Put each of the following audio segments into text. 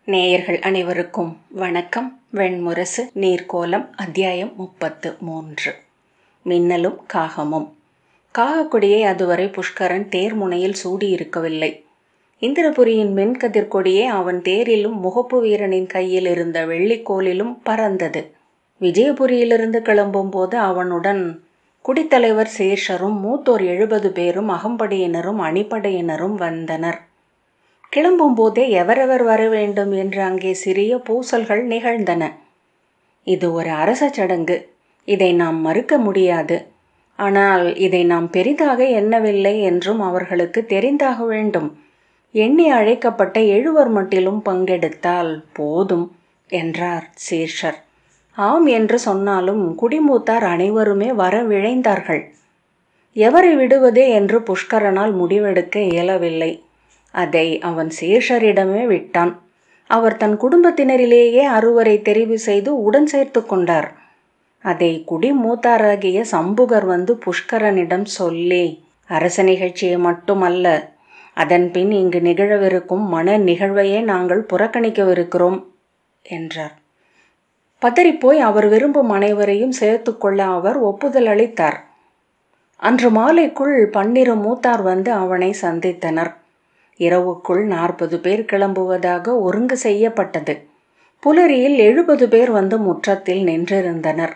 நேயர்கள் அனைவருக்கும் வணக்கம். வெண்முரசு நீர்க்கோலம் அத்தியாயம் 33. மின்னலும் காகமும். காகக்கொடியை அதுவரை புஷ்கரன் தேர்முனையில் சூடியிருக்கவில்லை. இந்திரபுரியின் மின்கதிர் கொடியே அவன் தேரிலும் முகப்பு வீரனின் கையில் இருந்த வெள்ளிக்கோலிலும் பறந்தது. விஜயபுரியிலிருந்து கிளம்பும் போது அவனுடன் குடித்தலைவர் சேஷரும் மூத்தோர் 70 பேரும் அகம்படையினரும் அணிப்படையினரும் வந்தனர். கிளம்பும் போதே எவரெவர் வர வேண்டும் என்று அங்கே சிறிய பூசல்கள் நிகழ்ந்தன. இது ஒரு அரச சடங்கு, இதை நாம் மறுக்க முடியாது. ஆனால் இதை நாம் பெரிதாக எண்ணவில்லை என்றும் அவர்களுக்கு தெரிந்தாக வேண்டும். எண்ணி அழைக்கப்பட்ட 7 மட்டிலும் பங்கெடுத்தால் போதும் என்றார் சேஷர். ஆம் என்று சொன்னாலும் குடிமூத்தார் அனைவருமே வர விழைந்தார்கள். எவரை விடுவது என்று புஷ்கரனால் முடிவெடுக்க இயலவில்லை. அதை அவன் சேஷரிடமே விட்டான். அவர் தன் குடும்பத்தினரிலேயே 6 தெரிவு செய்து உடன் சேர்த்து கொண்டார். அதை குடிமூத்தாராகிய சம்புகர் வந்து புஷ்கரனிடம் சொல்லி, அரச நிகழ்ச்சியை மட்டுமல்ல, அதன் பின் இங்கு நிகழவிருக்கும் மன நிகழ்வையே நாங்கள் புறக்கணிக்கவிருக்கிறோம் என்றார். பதறிப்போய் அவர் விரும்பும் அனைவரையும் சேர்த்து கொள்ள அவர் ஒப்புதல் அளித்தார். அன்று மாலைக்குள் 12 மூத்தார் வந்து அவனை சந்தித்தனர். இரவுக்குள் 40 பேர் கிளம்புவதாக ஒருங்கு செய்யப்பட்டது. புலரியில் 70 பேர் வந்து முற்றத்தில் நின்றிருந்தனர்.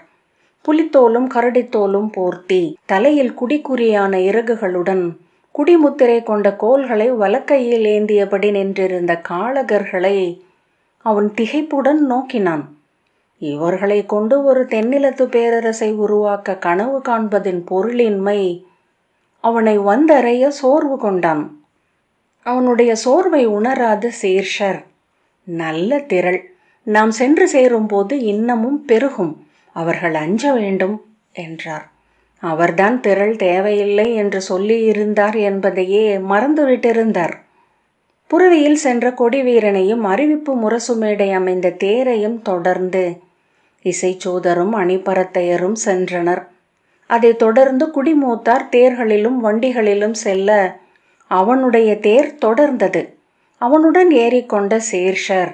புலித்தோலும் கரடித்தோலும் போர்த்தி தலையில் குடிக்குறியான இறகுகளுடன் குடிமுத்திரை கொண்ட கோல்களை வலக்கையில் ஏந்தியபடி நின்றிருந்த காளகர்களை அவன் திகைப்புடன் நோக்கினான். இவர்களை கொண்டு ஒரு தென்னிலத்து பேரரசை உருவாக்க கனவு காண்பதின் பொருளின்மை அவனை வந்தறைய சோர்வு கொண்டான். அவனுடைய சோர்வை உணராத சேஷர், நல்ல திரள், நாம் சென்று சேரும்போது இன்னமும் பெருகும், அவர்கள் அஞ்ச வேண்டும் என்றார். அவர்தான் திரள் தேவையில்லை என்று சொல்லியிருந்தார் என்பதையே மறந்துவிட்டிருந்தார். புறவியில் சென்ற கொடி வீரனையும் அறிவிப்பு முரசுமேடை அமைந்த தேரையும் தொடர்ந்து இசைச்சூதரும் அணிபரத்தையரும் சென்றனர். அதை தொடர்ந்து குடிமூத்தார் தேர்களிலும் வண்டிகளிலும் செல்ல அவனுடைய தேர் தொடர்ந்தது. அவனுடன் ஏறிக்கொண்ட சேஷர்,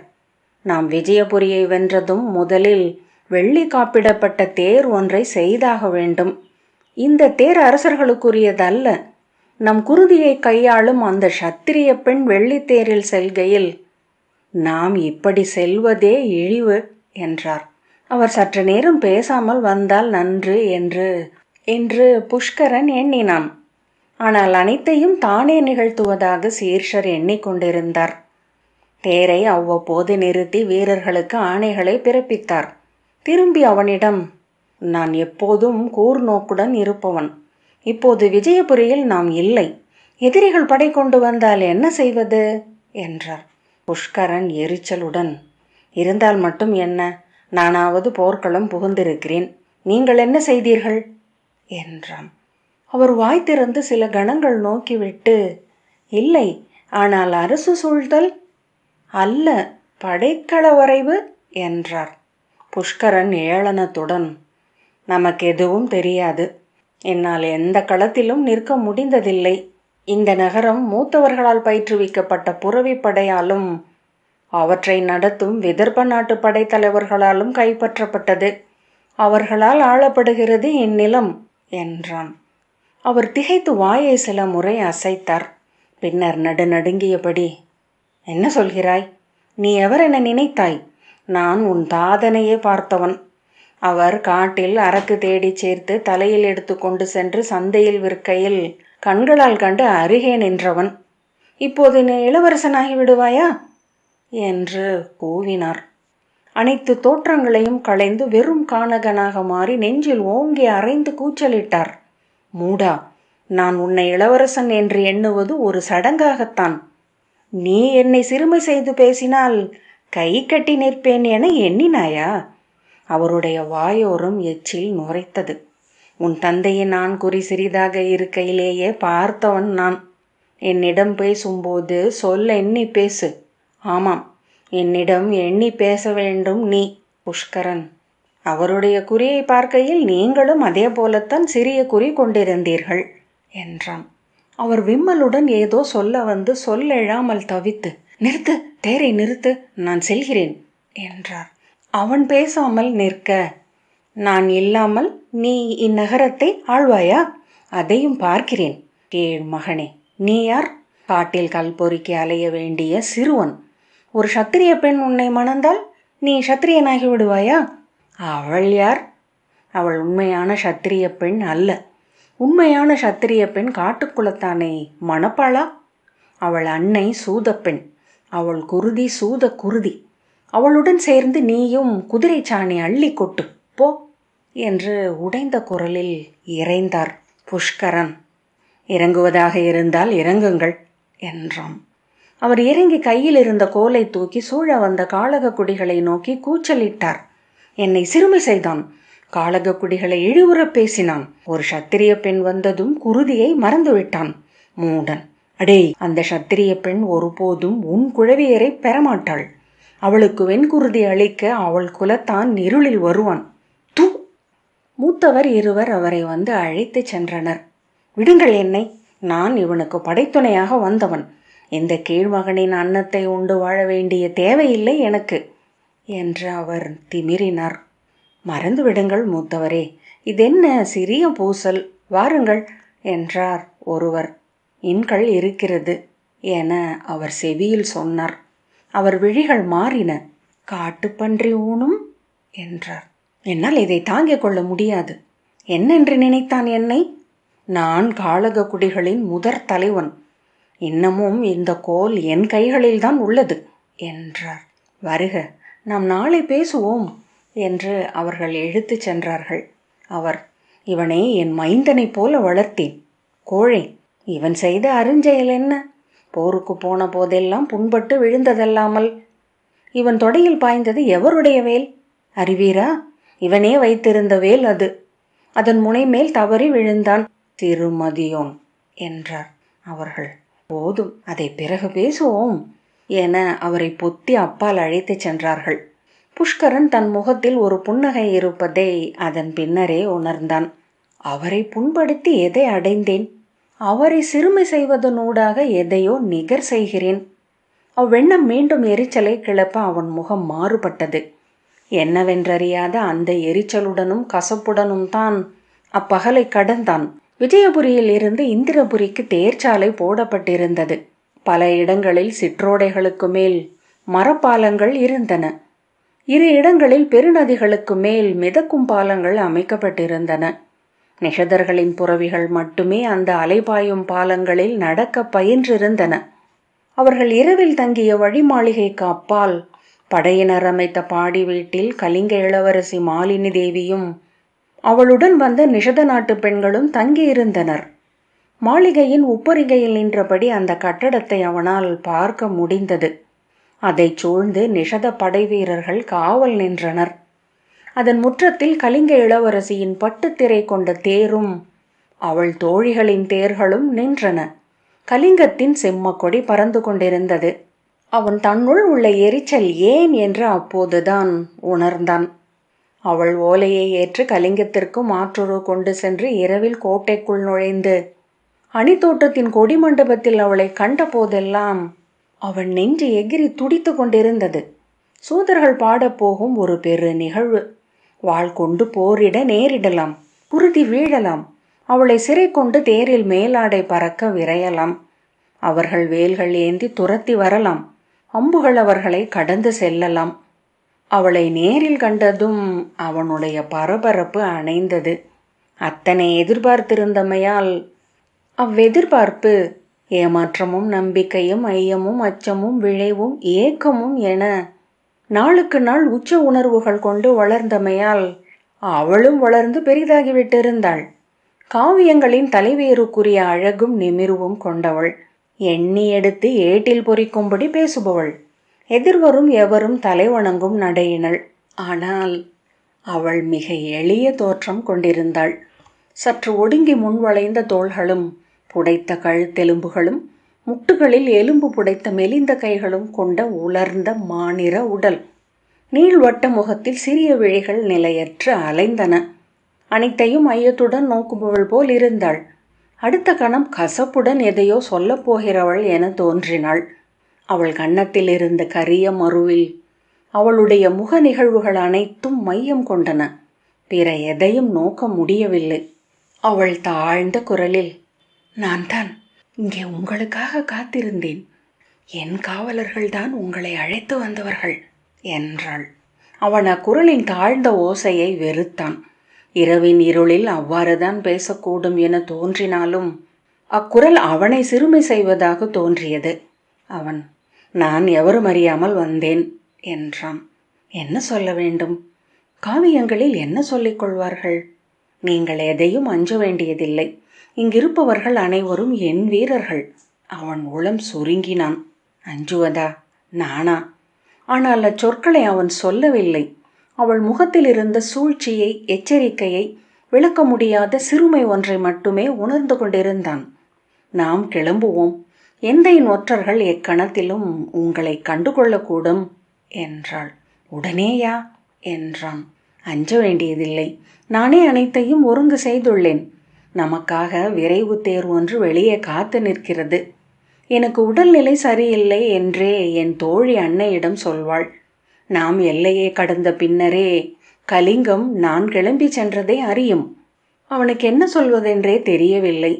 நாம் விஜயபுரியை வென்றதும் முதலில் வெள்ளி காப்பிடப்பட்ட தேர் ஒன்றை செய்தாக வேண்டும். இந்த தேர் அரசர்களுக்குரியதல்ல. நம் குருதியை கையாளும் அந்த சத்திரிய பெண் வெள்ளித்தேரில் செல்கையில் நாம் இப்படி செல்வதே இழிவு என்றார். அவர் சற்று நேரம் பேசாமல் வந்தால் நன்று என்று புஷ்கரன் எண்ணினான். ஆனால் அனைத்தையும் தானே நிகழ்த்துவதாக சேஷர் எண்ணிக்கொண்டிருந்தார். தேரை அவ்வப்போது நிறுத்தி வீரர்களுக்கு ஆணைகளை பிறப்பித்தார். திரும்பி அவனிடம், நான் எப்போதும் கூர்நோக்குடன் இருப்பவன். இப்போது விஜயபுரியில் நாம் இல்லை. எதிரிகள் படை கொண்டு வந்தால் என்ன செய்வது என்றார். புஷ்கரன் எரிச்சலுடன், இருந்தால் மட்டும் என்ன, நானாவது போர்க்களம் புகுந்திருக்கிறேன், நீங்கள் என்ன செய்தீர்கள் என்றான். அவர் வாய் திறந்து சில கணங்கள் நோக்கிவிட்டு, இல்லை, ஆனால் அரசு சூழ்தல் அல்ல, படைக்கள வரைவு என்றார். புஷ்கரன் ஏளனத்துடன், நமக்கு எதுவும் தெரியாது. என்னால் எந்த களத்திலும் நிற்க முடிந்ததில்லை. இந்த நகரம் மூத்தவர்களால் பயிற்றுவிக்கப்பட்ட புரவி படையாலும் அவற்றை நடத்தும் விதர்ப நாட்டு படைத்தலைவர்களாலும் கைப்பற்றப்பட்டது. அவர்களால் ஆளப்படுகிறது இந்நிலம் என்றான். அவர் திகைத்து வாயை சில முறை அசைத்தார். பின்னர் நடுநடுங்கியபடி, என்ன சொல்கிறாய்? நீ எவர் என நினைத்தாய்? நான் உன் தாதனையே பார்த்தவன். அவர் காட்டில் அரக்கு தேடி சேர்த்து தலையில் எடுத்து கொண்டு சென்று சந்தையில் விற்கையில் கண்களால் கண்டு அருகே நின்றவன். இப்போது நீ இளவரசனாகி விடுவாயா என்று கூவினார். அனைத்து தோற்றங்களையும் களைந்து வெறும் கானகனாக மாறி நெஞ்சில் ஓங்கி அரைந்து கூச்சலிட்டார். மூடா, நான் உன்னை இளவரசன் என்று எண்ணுவது ஒரு சடங்காகத்தான். நீ என்னை சிறுமை செய்து பேசினால் கை கட்டி நிற்பேன் என எண்ணினாயா? அவருடைய வாயோரம் எச்சில் நுரைத்தது. உன் தந்தையின் ஆண்குறி சிறிதாக இருக்கையிலேயே பார்த்தவன் நான். என்னிடம் பேசும்போது சொல்ல எண்ணி பேசு. ஆமாம், என்னிடம் எண்ணி பேச வேண்டும் நீ. புஷ்கரன், அவருடைய குறியை பார்க்கையில் நீங்களும் அதே போலத்தான் சிறிய குறி கொண்டிருந்தீர்கள் என்றான். அவர் விம்மலுடன் ஏதோ சொல்ல வந்து சொல்லெழாமல் தவித்து, நிறுத்து தேரை நிறுத்து, நான் செல்கிறேன் என்றார். அவன் பேசாமல் நிற்க, நான் இல்லாமல் நீ இந்நகரத்தை ஆழ்வாயா? அதையும் பார்க்கிறேன். கேள் மகனே, நீ யார்? காட்டில் கல் பொறுக்கி அலைய வேண்டிய சிறுவன். ஒரு சத்திரிய பெண் உன்னை மணந்தால் நீ சத்திரியனாகி விடுவாயா? அவள் யார்? அவள் உண்மையான சத்திரிய பெண் அல்ல. உண்மையான சத்திரிய பெண் காட்டுக்குள்ளத்தானே மணப்பாளா? அவள் அன்னை சூதப்பெண். அவள் குருதி சூத குருதி. அவளுடன் சேர்ந்து நீயும் குதிரை சாணி அள்ளி கொட்டு போ என்று உடைந்த குரலில் இறைந்தார் புஷ்கரன். இறங்குவதாக இருந்தால் இறங்குங்கள் என்றான். அவர் இறங்கி கையில் இருந்த கோலை தூக்கி சூழ வந்த காளக குடிகளை நோக்கி கூச்சலிட்டார். என்னை சிறுமை செய்தான். காளக குடிகளை இழிவுற பேசினான். ஒரு சத்திரிய பெண் வந்ததும் குருதியை மறந்துவிட்டான். மூடன். அடே, அந்த சத்திரிய பெண் ஒருபோதும் உன் குழவியரை பெறமாட்டாள். அவளுக்கு வெண்குருதி அளிக்க அவள் குலத்தான் இருளில் வருவான். தூ! மூத்தவர் இருவர் அவரை வந்து அழைத்து சென்றனர். விடுங்கள் என்னை, நான் இவனுக்கு படைத்துணையாக வந்தவன். இந்த கீழ்மகனின் அன்னத்தை உண்டு வாழ வேண்டிய தேவையில்லை எனக்கு என்று அவர் திமிரினார். மறந்து விடுங்கள் மூத்தவரே, இதென்ன சிறிய பூசல், வாருங்கள் என்றார் ஒருவர். இன்கள் இருக்கிறது என அவர் செவியில் சொன்னார். அவர் விழிகள் மாறின. காட்டுப்பன்றி ஊனும் என்றார். என்னால் இதை தாங்கிக் கொள்ள முடியாது. என்னென்று நினைத்தான் என்னை? நான் காளக குடிகளின் முதற் தலைவன். இன்னமும் இந்த கோல் என் கைகளில்தான் உள்ளது என்றார். வருக, நாம் நாளை பேசுவோம் என்று அவர்கள் இழுத்து சென்றார்கள். அவர், இவனை என் மைந்தனைப் போல வளர்த்தேன். கோழை, இவன் செய்த அருஞ்செயல் என்ன? போருக்கு போன போதெல்லாம் புண்பட்டு விழுந்ததல்லாமல் இவன் தொடையில் பாய்ந்தது எவருடைய வேல் அறிவீரா? இவனே வைத்திருந்த வேல் அது. அதன் முனை மேல் தவறி விழுந்தான் திருமதியோன் என்றார். அவர்கள், போதும், அதை பிறகு பேசுவோம் என அவரை பொத்தி அப்பால் அழைத்துச் சென்றார்கள். புஷ்கரன் தன் முகத்தில் ஒரு புன்னகை இருப்பதை அதன் பின்னரே உணர்ந்தான். அவரை புண்படுத்தி எதை அடைந்தேன்? அவரை சிறுமை செய்வதனூடாக எதையோ நிகர் செய்கிறேன். அவ்வெண்ணம் மீண்டும் எரிச்சலை கிளப்ப அவன் முகம் மாறுபட்டது. என்னவென்றறியாத அந்த எரிச்சலுடனும் கசப்புடனும் தான் அப்பகலை கடந்தான். விஜயபுரியில் இருந்து இந்திரபுரிக்கு தேர்ச்சாலை போடப்பட்டிருந்தது. பல இடங்களில் சிற்றோடைகளுக்கு மேல் மரப்பாலங்கள் இருந்தன. 2 இடங்களில் பெருநதிகளுக்கு மேல் மிதக்கும் பாலங்கள் அமைக்கப்பட்டிருந்தன. நிஷதர்களின் புறவிகள் மட்டுமே அந்த அலைபாயும் பாலங்களில் நடக்க பயின்றிருந்தன. அவர்கள் இரவில் தங்கிய வழி மாளிகைக்கு அப்பால் படையினர் அமைத்த பாடி வீட்டில் கலிங்க இளவரசி மாலினி தேவியும் அவளுடன் வந்த நிஷத நாட்டு பெண்களும் தங்கியிருந்தனர். மாளிகையின் உப்பரிகையில் நின்றபடி அந்த கட்டடத்தை அவனால் பார்க்க முடிந்தது. அதை சூழ்ந்து நிஷத படை வீரர்கள் காவல் நின்றனர். அதன் முற்றத்தில் கலிங்க இளவரசியின் பட்டுத்திரை கொண்ட தேரும் அவள் தோழிகளின் தேர்களும் நின்றன. கலிங்கத்தின் செம்மக்கொடி பறந்து கொண்டிருந்தது. அவன் தன்னுள் உள்ள எரிச்சல் ஏன் என்று அப்போதுதான் உணர்ந்தான். அவள் ஓலையை ஏற்று கலிங்கத்திற்கு மாற்றொரு கொண்டு சென்று இரவில் கோட்டைக்குள் நுழைந்து அணித்தோட்டத்தின் கொடி மண்டபத்தில் அவளை கண்ட போதெல்லாம் அவன் நெஞ்சு எகிரி துடித்து கொண்டிருந்தது. சூதர்கள் பாடப்போகும் ஒரு பெரு நிகழ்வு. வாள் கொண்டு போரிட நேரிடலாம், குருதி வீழலாம், அவளை சிறை கொண்டு தேரில் மேலாடை பறக்க விரையலாம், அவர்கள் வேல்கள் ஏந்தி துரத்தி வரலாம், அம்புகள் அவர்களை கடந்து செல்லலாம். அவளை நேரில் கண்டதும் அவனுடைய பரபரப்பு அணைந்தது. அத்தனை எதிர்பார்த்திருந்தமையால் அவ்வெதிர்பார்ப்பு ஏமாற்றமும் நம்பிக்கையும் ஐயமும் அச்சமும் விழைவும் ஏக்கமும் என நாளுக்கு நாள் உச்ச உணர்வுகள் கொண்டு வளர்ந்தமையால் அவளும் வளர்ந்து பெரிதாகிவிட்டிருந்தாள். காவியங்களின் தலைவேறுக்குரிய அழகும் நிமிர்வும் கொண்டவள். எண்ணி எடுத்து ஏட்டில் பொறிக்கும்படி பேசுபவள். எதிர்வரும் எவரும் தலைவணங்கும் நடையினள். ஆனால் அவள் மிக எளிய தோற்றம் கொண்டிருந்தாள். சற்று ஒடுங்கி முன்வளைந்த தோள்களும் புடைத்த கழுத்தெலும்புகளும் முட்டுகளில் எலும்பு புடைத்த மெலிந்த கைகளும் கொண்ட உலர்ந்த மாநிற உடல். நீள்வட்ட முகத்தில் சிறிய விழிகள் நிலையற்று அலைந்தன. அனைத்தையும் ஐயத்துடன் நோக்குபவள் போல் இருந்தாள். அடுத்த கணம் கசப்புடன் எதையோ சொல்லப் போகிறவள் என தோன்றினாள். அவள் கன்னத்தில் இருந்த கரிய மறுவில் அவளுடைய முக நிகழ்வுகள் அனைத்தும் மையம் கொண்டன. பிற எதையும் நோக்க முடியவில்லை. அவள் தாழ்ந்த குரலில், நான் தான் இங்கே உங்களுக்காக காத்திருந்தேன். என் காவலர்கள்தான் உங்களை அழைத்து வந்தவர்கள் என்றாள். அவன் அக்குரலின் தாழ்ந்த ஓசையை வெறுத்தான். இரவின் இருளில் அவ்வாறுதான் பேசக்கூடும் என தோன்றினாலும் அக்குரல் அவனை சிறுமை செய்வதாக தோன்றியது. அவன், நான் எவரும் அறியாமல் வந்தேன் என்றான். என்ன சொல்ல வேண்டும்? காவியங்களில் என்ன சொல்லிக் கொள்வார்கள்? நீங்கள் எதையும் அஞ்ச வேண்டியதில்லை. இங்கிருப்பவர்கள் அனைவரும் என் வீரர்கள். அவன் உளம் சுருங்கினான். அஞ்சுவதா? நானா? ஆனால் அச்சொற்களை அவன் சொல்லவில்லை. அவள் முகத்தில் இருந்த சூழ்ச்சியை, எச்சரிக்கையை, விளக்க முடியாத சிறுமை ஒன்றை மட்டுமே உணர்ந்து கொண்டிருந்தான். நாம் கிளம்புவோம். எந்தையின் ஒற்றர்கள் எக்கணத்திலும் உங்களை கண்டுகொள்ளக்கூடும் என்றாள். உடனேயா என்றான். அஞ்ச வேண்டியதில்லை. நானே அனைத்தையும் ஒருங்கு செய்துள்ளேன். நமக்காக விரைவு தேர் ஒன்று வெளியே காத்து நிற்கிறது. எனக்கு உடல்நிலை சரியில்லை என்றே என் தோழி அன்னையிடம் சொல்வாள். நாம் எல்லையே கடந்த பின்னரே கலிங்கம் நான் கிளம்பி சென்றதை அறியும். அவனுக்கு என்ன சொல்வதென்றே தெரியவில்லை.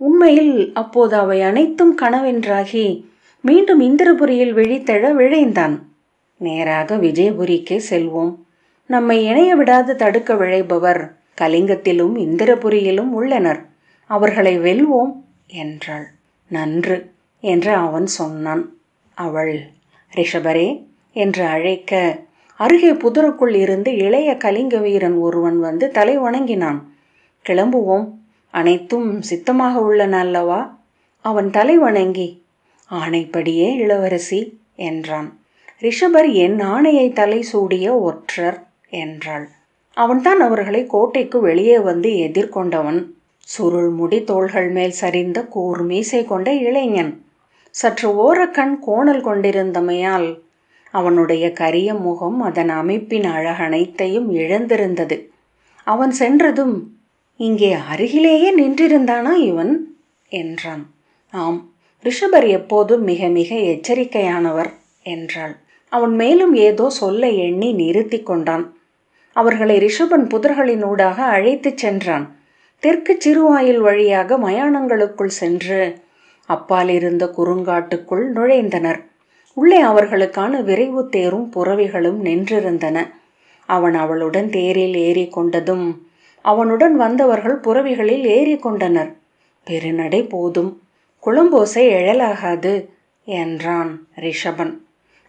உண்மையில் அப்போது அவை அனைத்தும் கனவென்றாகி மீண்டும் இந்திரபுரியில் விழித்தெழ விழைந்தான். நேராக விஜயபுரிக்கே செல்வோம். நம்மை இணைய விடாது தடுக்க விழைபவர் கலிங்கத்திலும் இந்திரபுரியிலும் உள்ளனர். அவர்களை வெல்வோம் என்றாள். நன்று என்று அவன் சொன்னான். அவள் ரிஷபரே என்று அழைக்க அருகே புதருக்குள் இருந்து இளைய கலிங்க வீரன் ஒருவன் வந்து தலை வணங்கினான். கிளம்புவோம், அனைத்தும் சித்தமாக உள்ளன அல்லவா? அவன் தலை வணங்கி, ஆணைப்படியே இளவரசி என்றான். ரிஷபர் என் ஆணையை தலை சூடிய ஒற்றர் என்றாள். அவன்தான் அவர்களை கோட்டைக்கு வெளியே வந்து எதிர்கொண்டவன். சுருள் முடி தோள்கள் மேல் சரிந்த கூர் மீசை கொண்ட இளைஞன். சற்று ஓரக்கண் கோணல் கொண்டிருந்தமையால் அவனுடைய கரிய முகம் அதன் அமைப்பின் அழகனைத்தையும் இழந்திருந்தது. அவன் சென்றதும், இங்கே அருகிலேயே நின்றிருந்தானா இவன் என்றான். ஆம், ரிஷபர் எப்போதும் மிக மிக எச்சரிக்கையானவர் என்றாள். அவன் மேலும் ஏதோ சொல்ல எண்ணி நிறுத்தி கொண்டான். அவர்களை ரிஷபன் புதர்களினூடாக அழைத்துச் சென்றான். தெற்கு சிறுவாயில் வழியாக மயானங்களுக்குள் சென்று அப்பால் இருந்த குறுங்காட்டுக்குள் நுழைந்தனர். உள்ளே அவர்களுக்கான விரைவு தேரும் புறவிகளும் நின்றிருந்தன. அவன் அவளுடன் தேரில் ஏறி கொண்டதும் அவனுடன் வந்தவர்கள் புறவிகளில் ஏறி கொண்டனர். பெருநடை போதும், குளம்போசை எழலாகாது என்றான் ரிஷபன்.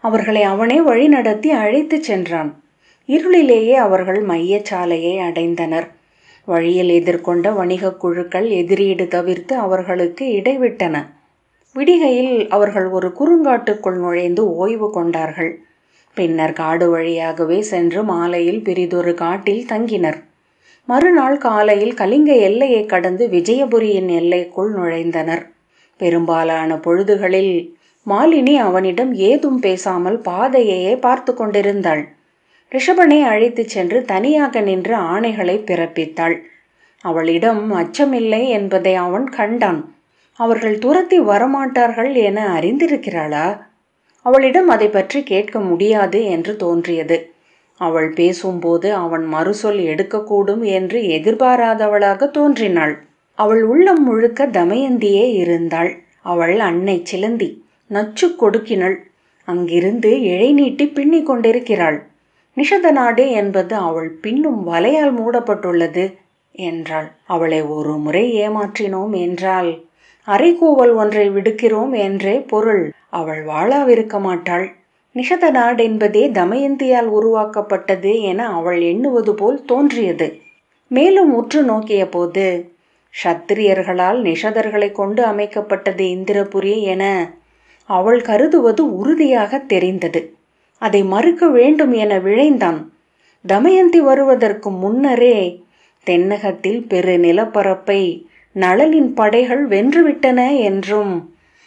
அவர்களை அவனே வழிநடத்தி அழைத்துச் சென்றான். இருளிலேயே அவர்கள் மையச்சாலையை அடைந்தனர். வழியில் எதிர்கொண்ட வணிக குழுக்கள் எதிரீடு தவிர்த்து அவர்களுக்கு இடைவிட்டன. விடிகையில் அவர்கள் ஒரு குறுங்காட்டுக்குள் நுழைந்து ஓய்வு கொண்டார்கள். பின்னர் காடு வழியாகவே சென்று மாலையில் பிரிதொரு காட்டில் தங்கினர். மறுநாள் காலையில் கலிங்க எல்லையை கடந்து விஜயபுரியின் எல்லைக்குள் நுழைந்தனர். பெரும்பாலான பொழுதுகளில் மாலினி அவனிடம் ஏதும் பேசாமல் பாதையையே பார்த்து கொண்டிருந்தாள். ரிஷபனை அழைத்துச் சென்று தனியாக நின்று ஆணைகளை பிறப்பித்தாள். அவளிடம் அச்சமில்லை என்பதை அவன் கண்டான். அவர்கள் துரத்தி வரமாட்டார்கள் என அறிந்திருக்கிறாளா? அவளிடம் அதை பற்றி கேட்க முடியாது என்று தோன்றியது. அவள் பேசும்போது அவன் மறுசொல் எடுக்கக்கூடும் என்று எதிர்பாராதவளாக தோன்றினாள். அவள் உள்ளம் முழுக்க தமயந்தியே இருந்தாள். அவள் அன்னை சிலந்தி, நச்சு கொடுக்கினள். அங்கிருந்து இழை நீட்டி பின்னிக் கொண்டிருக்கிறாள். நிஷத நாடு என்பது அவள் பின்னும் வலையால் மூடப்பட்டுள்ளது என்றாள். அவளை ஒரு முறை ஏமாற்றினோம் என்றால் அரைக்கூவல் ஒன்றை விடுக்கிறோம் என்றே பொருள். அவள் வாழாவிருக்க மாட்டாள். நிஷத நாடு என்பதே தமயந்தியால் உருவாக்கப்பட்டது என அவள் எண்ணுவது போல் தோன்றியது. மேலும் உற்று நோக்கிய போது சத்திரியர்களால் நிஷதர்களை கொண்டு அமைக்கப்பட்டது இந்திரபுரி என அவள் கருதுவது உறுதியாக தெரிந்தது. அதை மறுக்க வேண்டும் என விழைந்தான். தமயந்தி வருவதற்கு முன்னரே தென்னகத்தில் பெரு நிலப்பரப்பை நளனின் படைகள் வென்றுவிட்டன என்றும்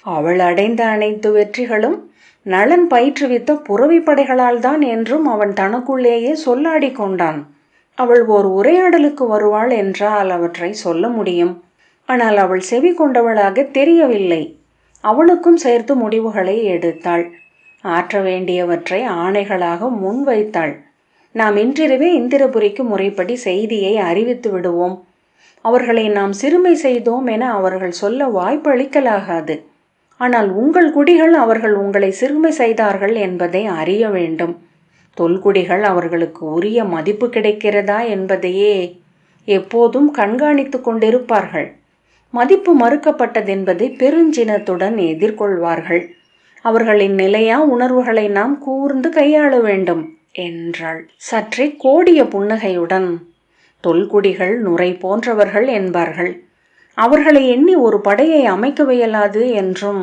அவள் அடைந்த அனைத்து வெற்றிகளும் நளன் பயிற்றுவித்த புறவி படைகளால் தான் என்றும் அவன் தனக்குள்ளேயே சொல்லாடி கொண்டான். அவள் ஓர் உரையாடலுக்கு வருவாள் என்றால் அவற்றை சொல்ல முடியும். ஆனால் அவள் செவி கொண்டவளாக தெரியவில்லை. அவனுக்கும் சேர்த்து முடிவுகளை எடுத்தாள். ஆற்ற வேண்டியவற்றை ஆணைகளாக முன்வைத்தாள். நாம் இன்றிரவே இந்திரபுரிக்கு முறைப்படி செய்தியை அறிவித்து விடுவோம். அவர்களை நாம் சிறுமை செய்தோம் என அவர்கள் சொல்ல வாய்ப்பளிக்கலாகாது. ஆனால் உங்கள் குடிகள் அவர்கள் உங்களை சிறுமை செய்தார்கள் என்பதை அறிய வேண்டும். தொல்குடிகள் அவர்களுக்கு உரிய மதிப்பு கிடைக்கிறதா என்பதையே எப்போதும் கண்காணித்து கொண்டிருப்பார்கள். மதிப்பு மறுக்கப்பட்டதென்பதை பெருஞ்சினத்துடன் எதிர்கொள்வார்கள். அவர்களின் நிலையா உணர்வுகளை நாம் கூர்ந்து கையாள வேண்டும் என்றாள் சற்றே கோடிய புன்னகையுடன். தொல்குடிகள் நுரை போன்றவர்கள் என்பார்கள். அவர்களை எண்ணி ஒரு படையை அமைக்கவியலாது என்றும்,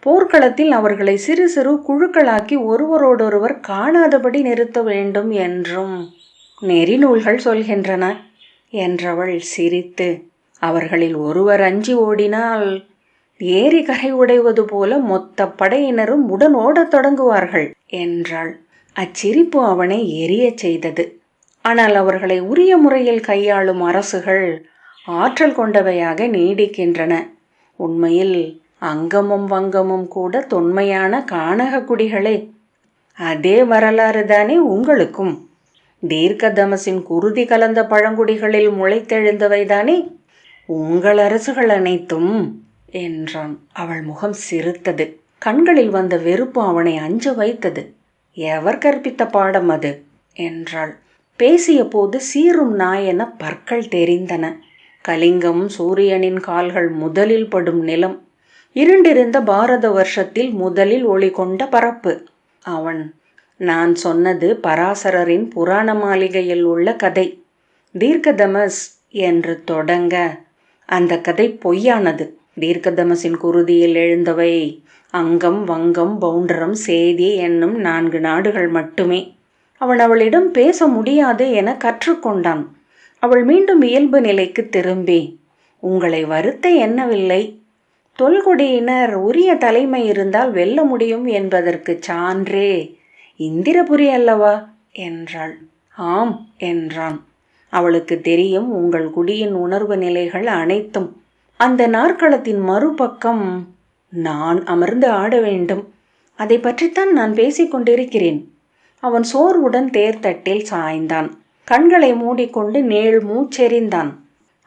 போர்க்களத்தில் அவர்களை சிறு சிறு குழுக்களாக்கி ஒருவரோடொருவர் காணாதபடி நிறுத்த வேண்டும் என்றும் நெறிநூல்கள் சொல்கின்றன என்றவள் சிரித்து, அவர்களில் ஒருவர் அஞ்சி ஓடினால் ஏரி கரை உடைவது போல மொத்த படையினரும் உடன் ஓடத் தொடங்குவார்கள் என்றாள். அச்சிரிப்பு அவனை எரியச் செய்தது. ஆனால் அவர்களை உரிய முறையில் கையாளும் அரசுகள் ஆற்றல் கொண்டவையாக நீடிக்கின்றன. உண்மையில் அங்கமும் வங்கமும் கூட தொன்மையான கானக குடிகளே. அதே வரலாறு தானே உங்களுக்கும். தீர்க்கதமசின் குருதி கலந்த பழங்குடிகளில் முளைத்தெழுந்தவைதானே உங்கள் அரசுகள் அனைத்தும் என்றான். அவள் முகம் சிரித்தது. கண்களில் வந்த வெறுப்பு அவனை அஞ்ச வைத்தது. எவர் கற்பித்த பாடம் அது என்றாள். பேசிய போது சீரும் நாயென பற்கள் தெரிந்தன. கலிங்கம் சூரியனின் கால்கள் முதலில் படும் நிலம். இருண்டிருந்த பாரத வருஷத்தில் முதலில் ஒளி கொண்ட பரப்பு. அவன், நான் சொன்னது பராசரரின் புராண மாளிகையில் உள்ள கதை. தீர்க்கதமஸ் என்று தொடங்க அந்த கதை பொய்யானது. தீர்க்கதமசின் குருதியில் எழுந்தவை அங்கம், வங்கம், பவுண்டரம், சேதி என்னும் 4 நாடுகள் மட்டுமே. அவன் அவளிடம் பேச முடியாது என கற்றுக்கொண்டான். அவள் மீண்டும் இயல்பு நிலைக்கு திரும்பி, உங்களை வருத்த எண்ணவில்லை. தொல்குடியினர் உரிய தலைமை இருந்தால் வெல்ல முடியும் என்பதற்கு சான்றே இந்திரபுரி அல்லவா என்றாள். ஆம் என்றான். அவளுக்கு தெரியும் உங்கள் குடியின் உணர்வு நிலைகள் அனைத்தும். அந்த நாற்களத்தின் மறுபக்கம் நான் அமர்ந்து ஆட வேண்டும். அதை பற்றித்தான் நான் பேசிக்கொண்டிருக்கிறேன். அவன் சோர்வுடன் தேர்தட்டில் சாய்ந்தான். கண்களை மூடிக்கொண்டு நேள் மூச்செறிந்தான்.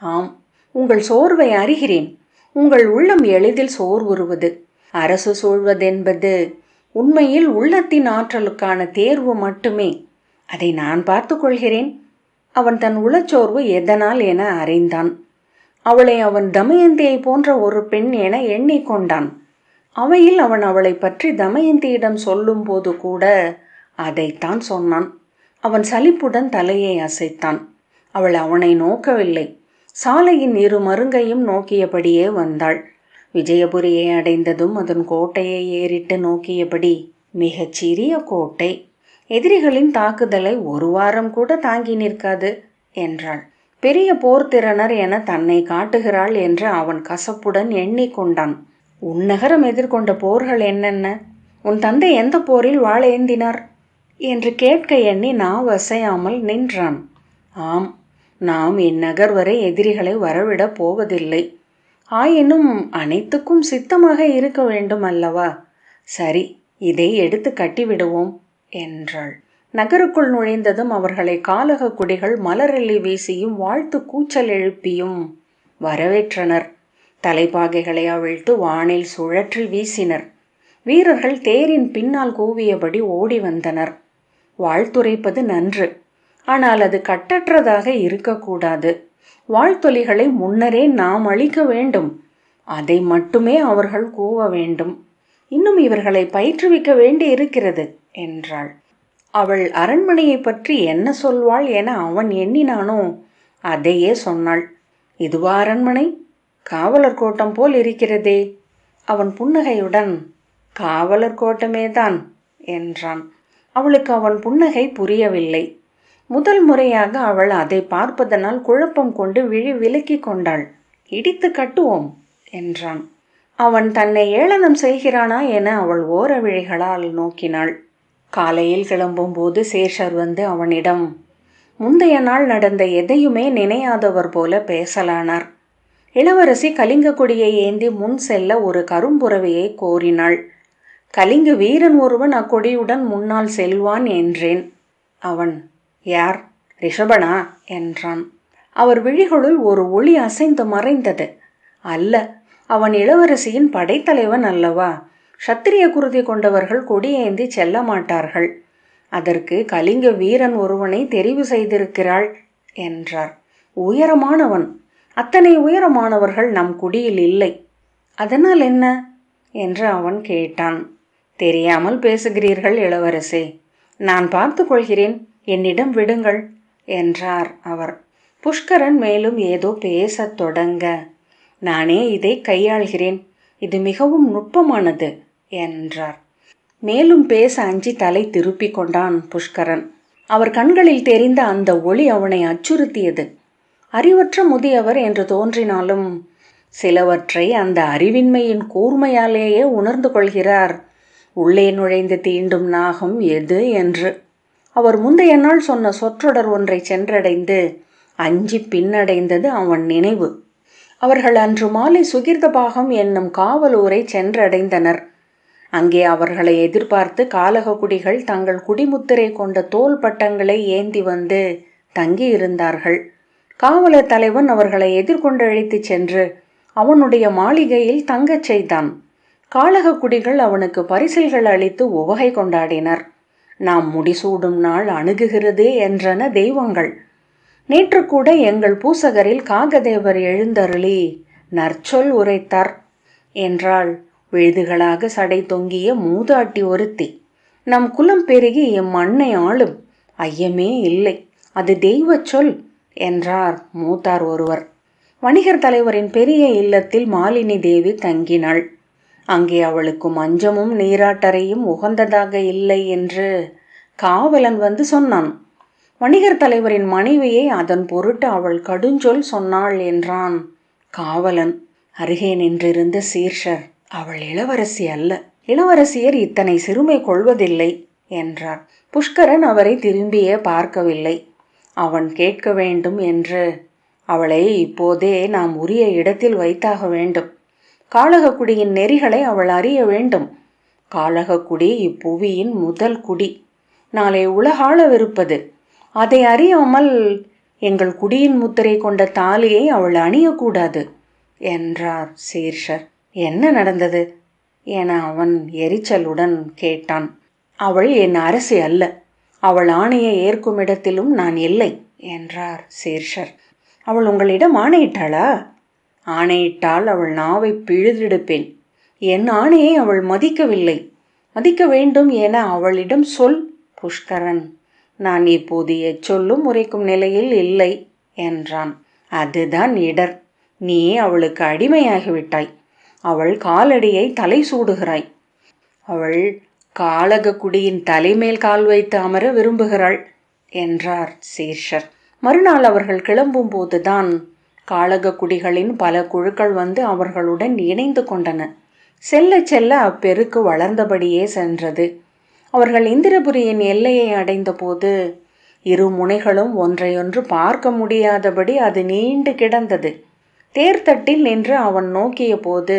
ஆம், உங்கள் சோர்வை அறிகிறேன். உங்கள் உள்ளம் எளிதில் சோர்வுறுவது. அரசு சூழ்வதென்பது உண்மையில் உள்ளத்தின் ஆற்றலுக்கான தேர்வு மட்டுமே. அதை நான் பார்த்து கொள்கிறேன். அவன் தன் உளச்சோர்வு எதனால் என அறிந்தான். அவளை அவன் தமயந்தியை போன்ற ஒரு பெண் என எண்ணிக்கொண்டான். அவையில் அவன் அவளை பற்றி தமயந்தியிடம் சொல்லும் போது கூட அதைத்தான் சொன்னான். அவன் சலிப்புடன் தலையை அசைத்தான். அவள் அவனை நோக்கவில்லை. சாலையின் 2 மருங்கையும் நோக்கியபடியே வந்தாள். விஜயபுரியை அடைந்ததும் அதன் கோட்டையை ஏறிட்டு நோக்கியபடி, மிகச் சிறிய கோட்டை, எதிரிகளின் தாக்குதலை 1 வாரம் கூட தாங்கி நிற்காது என்றாள். பெரிய போர்த்திறனர் என தன்னை காட்டுகிறாள் என்று அவன் கசப்புடன் எண்ணிக்கொண்டான். உன் நகரம் எதிர்கொண்ட போர்கள் என்னென்ன? உன் தந்தை எந்த போரில் வாளேந்தினார் என்று கேட்க எண்ணி நாவசையாமல் நின்றான். ஆம், நாம் இந்நகர் வரை எதிரிகளை வரவிடப் போவதில்லை. ஆயினும் அனைத்துக்கும் சித்தமாக இருக்க வேண்டும் அல்லவா? சரி, இதை எடுத்து கட்டிவிடுவோம் என்றாள். நகருக்குள் நுழைந்ததும் அவர்களை காலக குடிகள் மலரள்ளி வீசியும் வாழ்த்து கூச்சல் எழுப்பியும் வரவேற்றனர். தலைப்பாகைகளை அவிழ்த்து வானில் சுழற்றி வீசினர். வீரர்கள் தேரின் பின்னால் கூவியபடி ஓடி வந்தனர். வாழ்த்துரைப்பது நன்று, ஆனால் அது கட்டற்றதாக இருக்கக்கூடாது. வாழ்த்தொலிகளை முன்னரே நாம் அளிக்க வேண்டும். அதை மட்டுமே அவர்கள் கூவ வேண்டும். இன்னும் இவர்களை பயிற்றுவிக்க வேண்டி இருக்கிறது என்றாள். அவள் அரண்மனையை பற்றி என்ன சொல்வாள் என அவன் எண்ணினானோ அதையே சொன்னாள். இதுவா அரண்மனை? காவலர் கோட்டம் போல் இருக்கிறதே. அவன் புன்னகையுடன், காவலர் கோட்டமேதான் என்றான். அவளுக்கு அவன் புன்னகை புரியவில்லை. முதல் முறையாக அவள் அதை பார்ப்பதனால் குழப்பம் கொண்டு விழி விலக்கி கொண்டாள். இடித்து கட்டுவோம் என்றான். அவன் தன்னை ஏளனம் செய்கிறானா என அவள் ஓர விழிகளால் நோக்கினாள். காலையில் கிளம்பும்போது சேஷர் வந்து அவனிடம் முந்தைய நாள் நடந்த எதையுமே நினையாதவர் போல பேசலானார். இளவரசி கலிங்க கொடியை ஏந்தி முன் செல்ல ஒரு கரும்புறவியை கோரினாள். கலிங்க வீரன் ஒருவன் அக்கொடியுடன் முன்னால் செல்வான் என்றேன். அவன், யார், ரிஷபனா என்றான். அவர் விழிகளுள் ஒரு ஒளி அசைந்து மறைந்தது. அல்ல, அவன் இளவரசியின் படைத்தலைவன் அல்லவா? சத்திரிய குருதி கொண்டவர்கள் கொடியேந்தி செல்ல மாட்டார்கள். அதற்கு கலிங்க வீரன் ஒருவனை தெரிவு செய்திருக்கிறாள் என்றார். உயரமானவன். அத்தனை உயரமானவர்கள் நம் குடியில் இல்லை. அதனால் என்ன என்று அவன் கேட்டான். தெரியாமல் பேசுகிறீர்கள் இளவரசே. நான் பார்த்து கொள்கிறேன், என்னிடம் விடுங்கள் என்றார் அவர். புஷ்கரன் மேலும் ஏதோ பேசத் தொடங்க, நானே இதை கையாள்கிறேன், இது மிகவும் நுட்பமானது என்றார். மேலும் பேச அஞ்சி தலை திருப்பிக் கொண்டான் புஷ்கரன். அவர் கண்களில் தெரிந்த அந்த ஒளி அவனை அச்சுறுத்தியது. அறிவற்ற முதியவர் என்று தோன்றினாலும் சிலவற்றை அந்த அறிவின்மையின் கூர்மையாலேயே உணர்ந்து கொள்கிறார். உள்ளே நுழைந்து தீண்டும் நாகம் எது என்று. அவர் முந்தைய நாள் சொன்ன சொற்றொடர் ஒன்றை சென்றடைந்து அஞ்சி பின்னடைந்தது அவன் நினைவு. அவர்கள் அன்று மாலை சுகிர்தபாகம் என்னும் காவலூரை சென்றடைந்தனர். அங்கே அவர்களை எதிர்பார்த்து காலககுடிகள் தங்கள் குடிமுத்திரை கொண்ட தோல் பட்டங்களை ஏந்தி வந்து தங்கியிருந்தார்கள். காவலர் தலைவன் அவர்களை எதிர்கொண்டு அழைத்துச் சென்று அவனுடைய மாளிகையில் தங்கச் செய்தான். காலககுடிகள் அவனுக்கு பரிசில்கள் அளித்து உவகை கொண்டாடினர். நாம் முடிசூடும் நாள் அணுகுகிறது என்றன தெய்வங்கள். நேற்று கூட எங்கள் பூசகரில் காகதேவர் எழுந்தருளி நற்சொல் உரைத்தார் என்றாள் விழுதுகளாக சடை தொங்கிய மூதாட்டி ஒருத்தி. நம் குலம் பெருகி இம்மண்ணை ஆளும், ஐயமே இல்லை, அது தெய்வ சொல் என்றார் மூத்தார் ஒருவர். வணிகர் தலைவரின் பெரிய இல்லத்தில் மாலினி தேவி தங்கினாள். அங்கே அவளுக்கு மஞ்சமும் நீராட்டறையும் உகந்ததாக இல்லை என்று காவலன் வந்து சொன்னான். வணிகர் தலைவரின் மனைவியை அதன் பொருட்டு அவள் கடுஞ்சொல் சொன்னாள் என்றான் காவலன். அருகே நின்றிருந்த சீர்ஷர், அவள் இளவரசி அல்ல, இளவரசியர் இத்தனை சிறுமை கொள்வதில்லை என்றார். புஷ்கரன் அவரை திரும்பியே பார்க்கவில்லை. அவன் கேட்க வேண்டும் என்று, அவளை இப்போதே நாம் உரிய இடத்தில் வைத்தாக வேண்டும். காளகக்குடியின் நெறிகளை அவள் அறிய வேண்டும். காளகக்குடி இப்புவியின் முதல் குடி, நாளை உலகாளவிருப்பது. அதை அறியாமல் எங்கள் குடியின் முத்திரை கொண்ட தாலியை அவள் அணியக்கூடாது என்றார் சீர்ஷர். என்ன நடந்தது என அவன் எரிச்சலுடன் கேட்டான். அவள் என் அரசி அல்ல, அவள் ஆணையை ஏற்கும் இடத்திலும் நான் இல்லை என்றார் சீர்ஷர். அவள் உங்களிடம் ஆணையிட்டாளா? ஆணையிட்டால் அவள் நாவை பிழுதெடுப்பேன். என் ஆணையை அவள் மதிக்கவில்லை. மதிக்க வேண்டும் என அவளிடம் சொல் புஷ்கரன். நான் இப்போது எச்சொல்லும் உரைக்கும் நிலையில் இல்லை என்றான். அதுதான் இடர். நீ அவளுக்கு அடிமையாகிவிட்டாய். அவள் காலடியை தலை சூடுகிறாய். அவள் காளகக்குடியின் தலைமேல் கால் வைத்து அமர விரும்புகிறாள் என்றார் சீர்ஷர். மறுநாள் அவர்கள் கிளம்பும் போதுதான் காளகக்குடிகளின் பல குழுக்கள் வந்து அவர்களுடன் இணைந்து கொண்டன. செல்ல செல்ல அப்பெருக்கு வளர்ந்தபடியே சென்றது. அவர்கள் இந்திரபுரியின் எல்லையை அடைந்த போது இரு முனைகளும் ஒன்றையொன்று பார்க்க முடியாதபடி அது நீண்டு கிடந்தது. தேர்தட்டில் நின்று அவன் நோக்கிய போது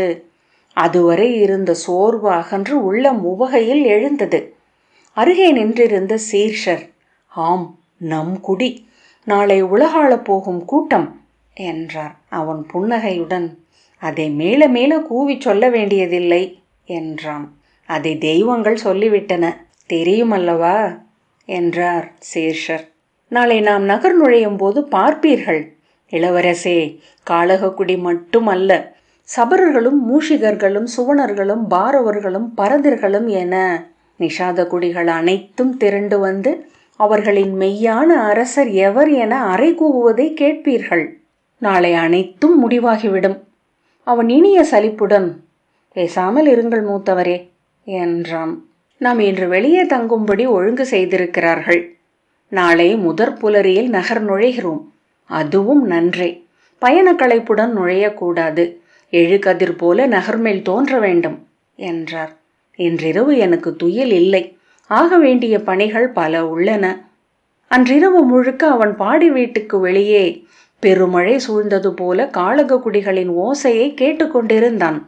அதுவரை இருந்த சோர்வு அகன்று உள்ளம் உவகையில் எழுந்தது. அருகே நின்றிருந்த சீர்ஷர், ஆம், நம் குடி, நாளை உலகாளப் போகும் கூட்டம் என்றார். அவன் புன்னகையுடன், அதை மேல மேல கூவி சொல்ல வேண்டியதில்லை என்றான். அதை தெய்வங்கள் சொல்லிவிட்டன, தெரியுமல்லவா என்றார் சீர்ஷர். நாளை நாம் நகர் நுழையும் போது பார்ப்பீர்கள் இளவரசே. காளகக்குடி மட்டுமல்ல, சபரர்களும் மூஷிகர்களும் சுவணர்களும் பாரவர்களும் பரதர்களும் என நிஷாத குடிகள் அனைத்தும் திரண்டு வந்து அவர்களின் மெய்யான அரசர் எவர் என அறை கூவுவதை கேட்பீர்கள். நாளை அனைத்தும் முடிவாகிவிடும். அவன் இனிய சலிப்புடன், பேசாமல் இருங்கள் மூத்தவரே என்றான். நாம் இன்று வெளியே தங்கும்படி ஒழுங்கு செய்திருக்கிறார்கள். நாளை முதற் புலரியில் நகர் நுழைகிறோம். அதுவும் நன்றே. பயண களைப்புடன் நுழையக்கூடாது. எழுகதிர் போல நகர்மேல் தோன்ற வேண்டும் என்றார். இன்றிரவு எனக்கு துயில் இல்லை. ஆக வேண்டிய பணிகள் பல உள்ளன. அன்றிரவு முழுக்க அவன் பாடி வீட்டுக்கு வெளியே பெருமழை சூழ்ந்தது போல காளக குடிகளின் ஓசையை கேட்டுக்கொண்டிருந்தான்.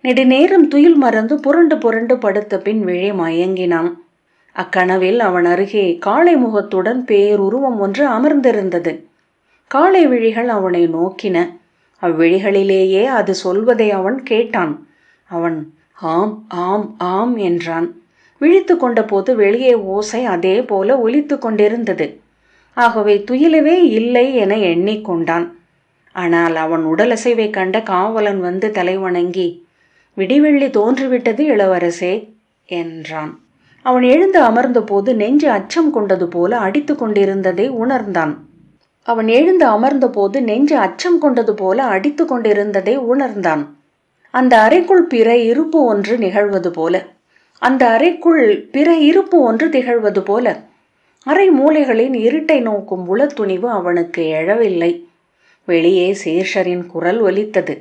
நெடுநேரம் துயில் மறந்து புரண்டு புரண்டு படுத்த பின் விழி மயங்கினான். அக்கனவில் அவன் அருகே காளை முகத்துடன் பேருருவம் ஒன்று அமர்ந்திருந்தது. காளை விழிகள் அவனை நோக்கின. அவ்விழிகளிலேயே அது சொல்வதை அவன் கேட்டான். அவன் ஆம் ஆம் ஆம் என்றான். விழித்து கொண்ட போது வெளியே ஓசை அதே போல ஒலித்து கொண்டிருந்தது. ஆகவே துயிலவே இல்லை என எண்ணிக்கொண்டான். ஆனால் அவன் உடலசைவை கண்ட காவலன் வந்து தலைவணங்கி, விடிவெள்ளி தோன்றிவிட்டது இளவரசே என்றான். அவன் எழுந்து அமர்ந்த போது நெஞ்சு அச்சம் கொண்டது போல அடித்து கொண்டிருந்ததை உணர்ந்தான். அந்த அறைக்குள் பிற இருப்பு ஒன்று திகழ்வது போல அறை மூலைகளின் இருட்டை நோக்கும் உளத்துணிவு அவனுக்கு எழவில்லை. வெளியே சீர்ஷரின் குரல் ஒலித்தது.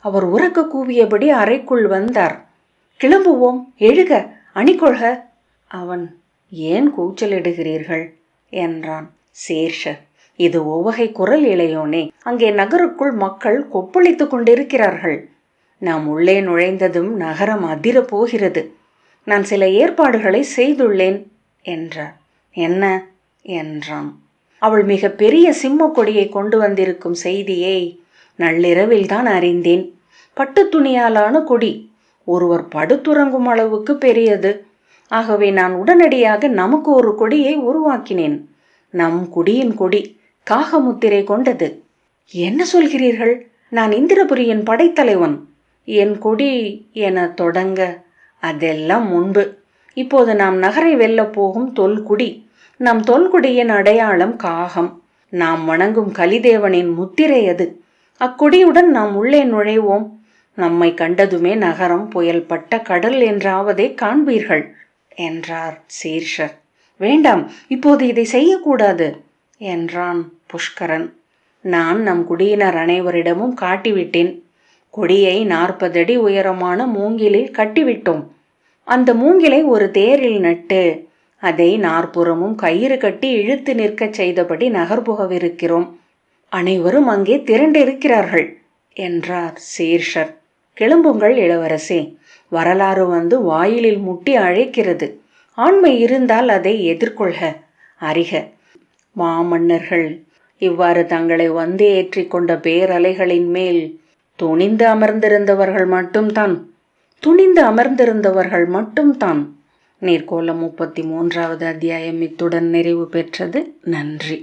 அவர் உரக்க கூவியபடி அறைக்குள் வந்தார். கிளம்புவோம், எழுக, அணிகொள்க. அவன், ஏன் கூச்சலிடுகிறீர்கள் என்றான். சீர்ஷர், இது ஒவ்வகை குரல் இளையோனே. அங்கே நகருக்குள் மக்கள் கொப்பளித்துக் கொண்டிருக்கிறார்கள். நாம் உள்ளே நுழைந்ததும் நகரம் அதிரப் போகிறது. நான் சில ஏற்பாடுகளை செய்துள்ளேன் என்றார். என்ன என்றான். அவள் மிக பெரிய சிம்ம கொடியை கொண்டு வந்திருக்கும் செய்தியை நள்ளிரவில் தான் அறிந்தேன். பட்டு துணியாலான கொடி, ஒருவர் படுத்துறங்கும் அளவுக்கு பெரியது. ஆகவே நான் உடனடியாக நமக்கு ஒரு கொடியை உருவாக்கினேன். நம் குடியின் கொடி காகமுத்திரை கொண்டது. என்ன சொல்கிறீர்கள்? நான் இந்திரபுரியின் படைத்தலைவன். என் கொடி என தொடங்க, அதெல்லாம் முன்பு. இப்போது நாம் நகரை வெல்லப் போகும் தொல்குடி. நம் தொல்குடியின் அடையாளம் காகம். நாம் வணங்கும் கலிதேவனின் முத்திரை அது. அக்கொடியுடன் நாம் உள்ளே நுழைவோம். நம்மை கண்டதுமே நகரம் புயல்பட்ட கடல் என்றாவதை காண்பீர்கள் என்றார் சீர்ஷர். வேண்டாம், இப்போது இதை செய்யக்கூடாது என்றான் புஷ்கரன். நான் நம் குடியினர் அனைவரிடமும் காட்டிவிட்டேன். கொடியை 40 அடி உயரமான மூங்கிலில் கட்டிவிட்டோம். அந்த மூங்கிலை ஒரு தேரில் நட்டு அதை 4 கயிறு கட்டி இழுத்து நிற்கச் செய்தபடி நகர்புகவிருக்கிறோம். அனைவரும் அங்கே திரண்டிருக்கிறார்கள் என்றார் சீர்ஷர். கிளம்புங்கள் இளவரசே. வரலாறு வந்து வாயிலில் முட்டி அழைக்கிறது. ஆண்மை இருந்தால் அதை எதிர்கொள்க, அறிக. மாமன்னர்கள் இவ்வாறு தங்களை வந்து ஏற்றி கொண்ட பேரலைகளின் மேல் துணிந்து அமர்ந்திருந்தவர்கள் மட்டும்தான். நீர்க்கோளம் 33வது அத்தியாயம் இத்துடன் நிறைவு பெற்றது. நன்றி.